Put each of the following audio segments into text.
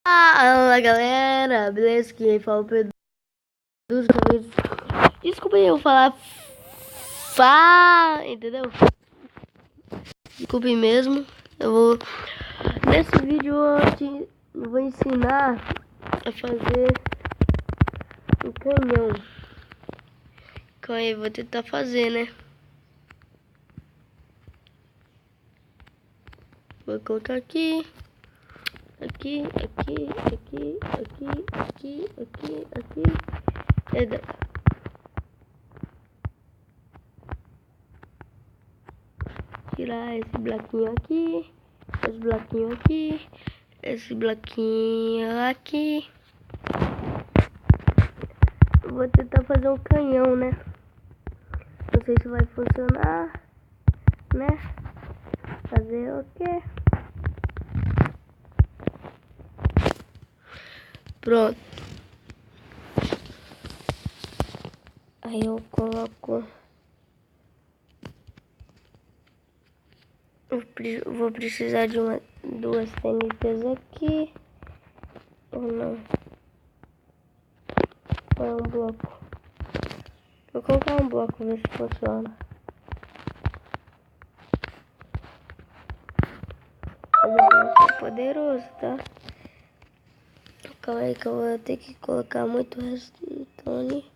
Fala galera, beleza? Quem fala o Pedro dos cabeças. Desculpa eu falar entendeu? Desculpe mesmo. Nesse vídeo eu vou ensinar a fazer um canhão. Calma aí, vou tentar fazer, né? Vou colocar aqui. Aqui. Tirar esse bloquinho aqui, esse bloquinho aqui, esse bloquinho aqui. Eu vou tentar fazer um canhão, né? Não sei se vai funcionar, né? Fazer o quê? Pronto. Aí eu coloco. Eu vou precisar de duas TNTs aqui. Ou não? Ou é um bloco? Vou colocar um bloco, ver se funciona. Mas o bloco é poderoso, tá? Calma aí que eu vou ter que colocar muito redstone.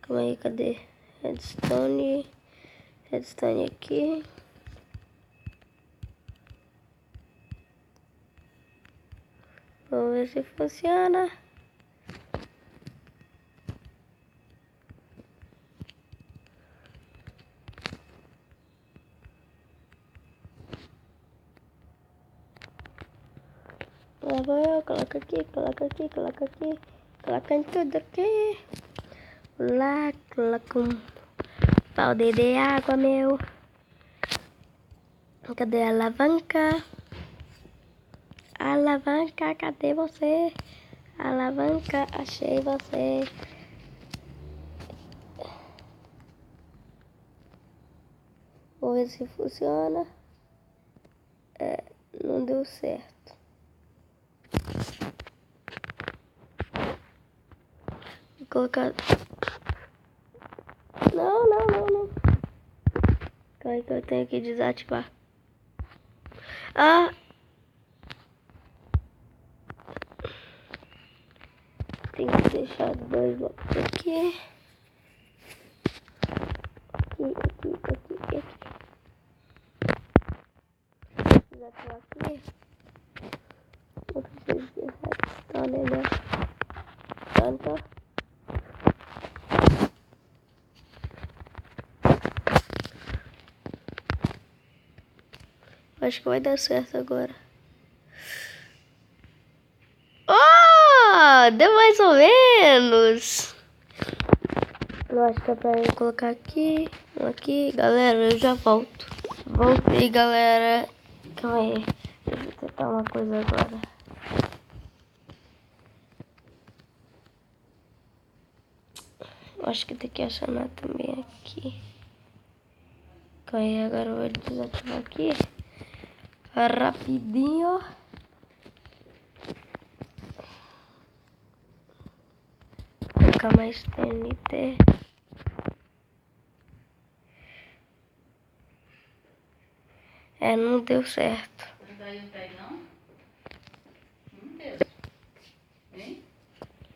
Calma aí, cadê? Redstone aqui. Vamos ver se funciona. Lá vou eu, coloca aqui. Coloca em tudo aqui. Lá, coloca um balde de água, meu. Cadê a alavanca? Alavanca, cadê você? Alavanca, achei você. Vou ver se funciona. Não deu certo. Vou colocar... Não. Calma aí que eu tenho que desativar. Tem que deixar dois blocos aqui. Aqui. Desativar aqui. Eu preciso de redstone, né? Tanto. Acho que vai dar certo agora. Oh, deu mais ou menos. Eu acho que é pra eu colocar aqui. Aqui, galera, eu já volto. Voltei, galera. Calma aí. Deixa eu tentar uma coisa agora. Eu acho que tem que acionar também aqui. Calma aí, agora eu vou desativar aqui. Rapidinho. Vou colocar mais TNT. Não deu certo.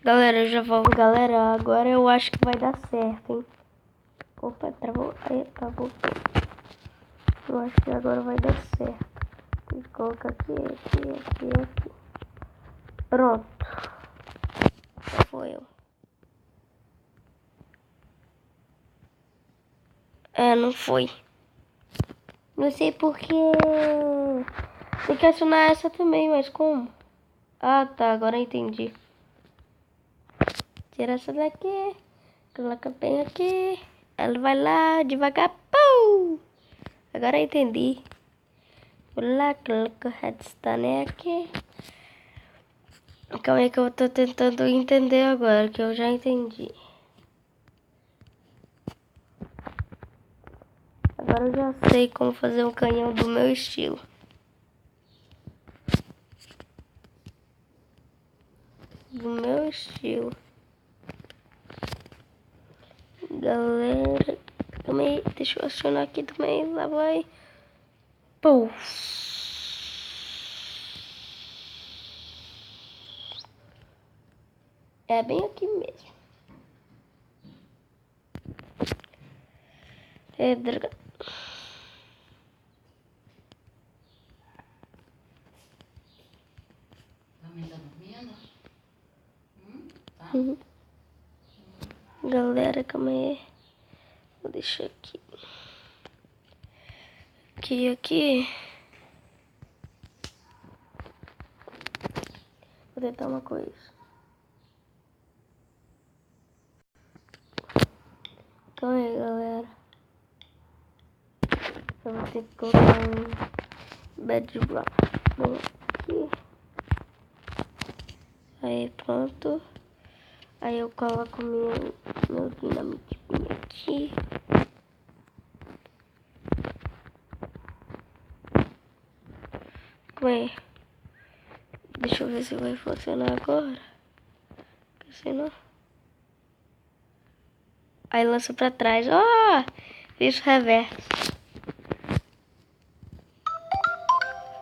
Galera, eu já volto. Galera, agora eu acho que vai dar certo, hein? Opa, travou. Aí, travou. Eu acho que agora vai dar certo. Tem que colocar aqui. Pronto. Foi eu. Não foi. Não sei porque... Tem que acionar essa também, mas como? Ah, tá. Agora eu entendi. Tira essa daqui. Coloca bem aqui. Ela vai lá devagar. Pum! Agora eu entendi. Vou lá, coloca redstone aqui. Calma aí que eu tô tentando entender agora, que eu já entendi. Agora eu já sei como fazer um canhão do meu estilo. do meu estilo. Galera, calma aí, deixa eu acionar aqui também, lá vai. Pô. É bem aqui mesmo. É, droga. Também tá dormindo? Tá? Galera, calma aí. Vou deixar aqui. Aqui. Vou tentar uma coisa. Calma aí, galera. Eu vou ter que colocar um bedrock aqui. Aí, pronto. Aí eu coloco meu dinamite aqui. Calma aí. Deixa eu ver se vai funcionar agora. Se não... Aí lança pra trás. Ó! Fiz reverso.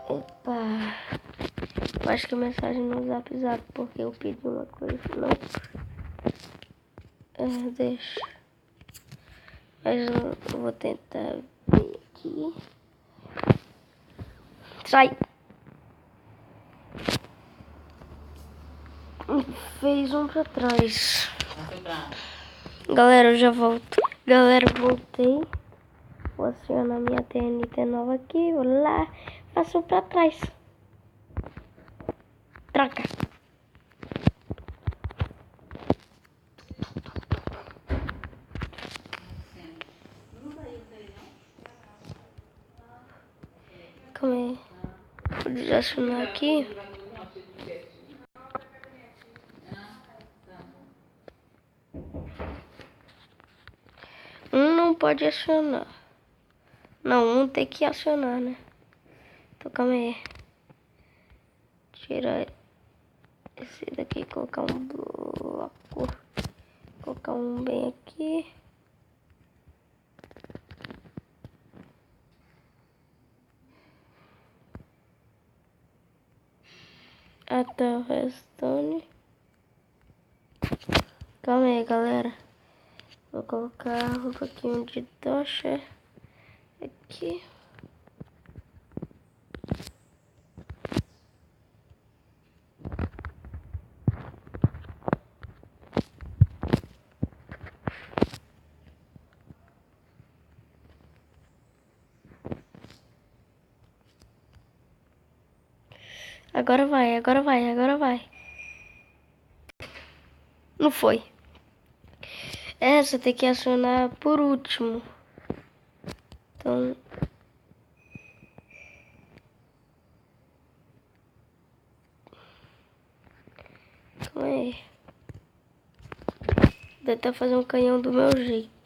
Opa! Eu acho que a mensagem no Zap porque eu pedi uma coisa. Não. Deixa. Mas eu vou tentar ver aqui. Sai! Fez um pra trás. Galera, eu já volto. Galera, voltei. Vou acionar minha TNT nova aqui. Vou lá. Faço pra trás. Troca. Calma aí. Vou desacionar aqui. Não pode acionar. Não, tem que acionar, né? Então, calma aí. Tirar esse daqui e colocar um bloco. Colocar um bem aqui. Até o restante. Calma aí, galera. Vou colocar um pouquinho de tocha aqui. Agora vai. Não foi. Essa tem que acionar por último. Então... Calma aí. Vou tentar fazer um canhão do meu jeito.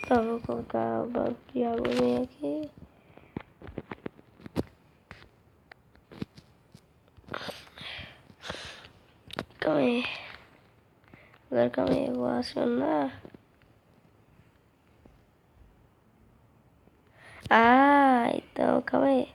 Tá, vou colocar o balde de água bem aqui. Calma aí. Agora calma aí, eu vou acionar. Ah, então calma aí.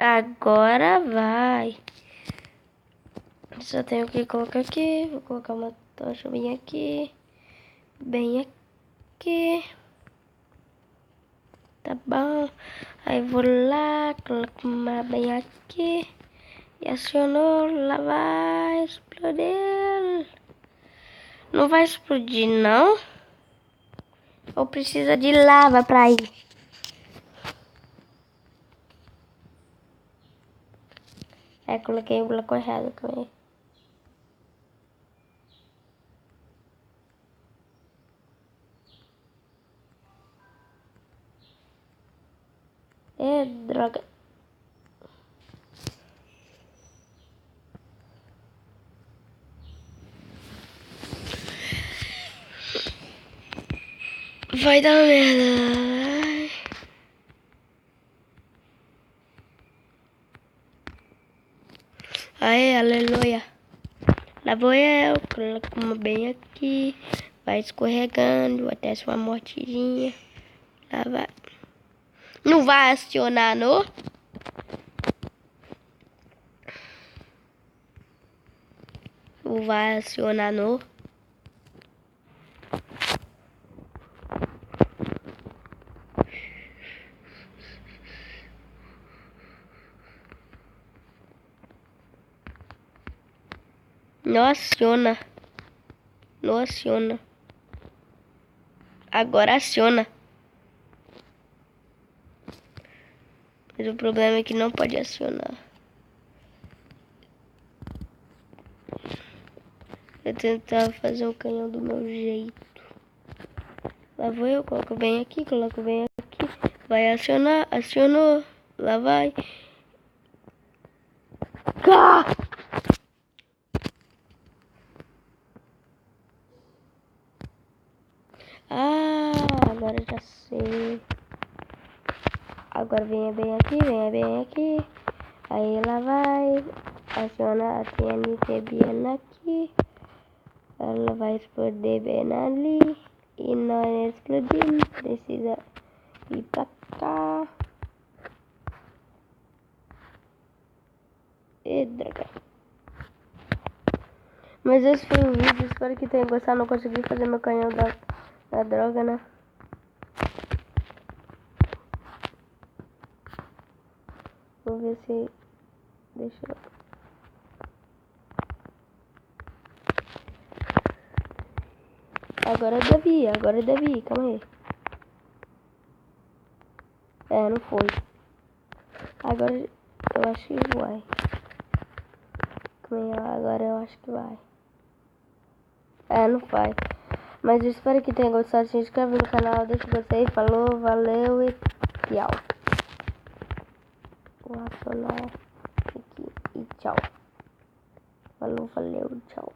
Agora vai. Só tenho que colocar aqui. Vou colocar uma tocha bem aqui. Bem aqui. Tá bom. Aí vou lá, coloco uma bem aqui. E acionou. Lá vai explodir. Não vai explodir, não? Ou precisa de lava pra ir? Coloquei o bloco errado também. Droga. Vai dar merda. Aê, aleluia. Lá vou eu, coloco bem aqui. Vai escorregando até sua mortezinha. Lá vai. Não vai acionar, não? Não vai acionar, não? Não aciona. Não aciona. Agora aciona. Mas o problema é que não pode acionar. Eu tentar fazer um canhão do meu jeito. Lá vou eu, coloco bem aqui, coloco bem aqui. Vai acionar, acionou. Lá vai. Ah! Agora já sei. Agora venha bem aqui, venha bem aqui. Aí ela vai. Aciona a TNT bem aqui. Ela vai explodir bem ali. E nós explodimos. Precisa ir pra cá. E droga. Mas esse foi o vídeo. Espero que tenham gostado. Não consegui fazer meu canhão da droga, né? Vou ver se... Deixa eu... Agora é Davi, calma aí. Não foi. Agora eu acho que vai. Calma aí, agora eu acho que vai. Não vai. Mas eu espero que tenham gostado. Se inscreve no canal, deixa o gostei. Falou, valeu e tchau. Vou acionar aqui e tchau. Falou, valeu, tchau.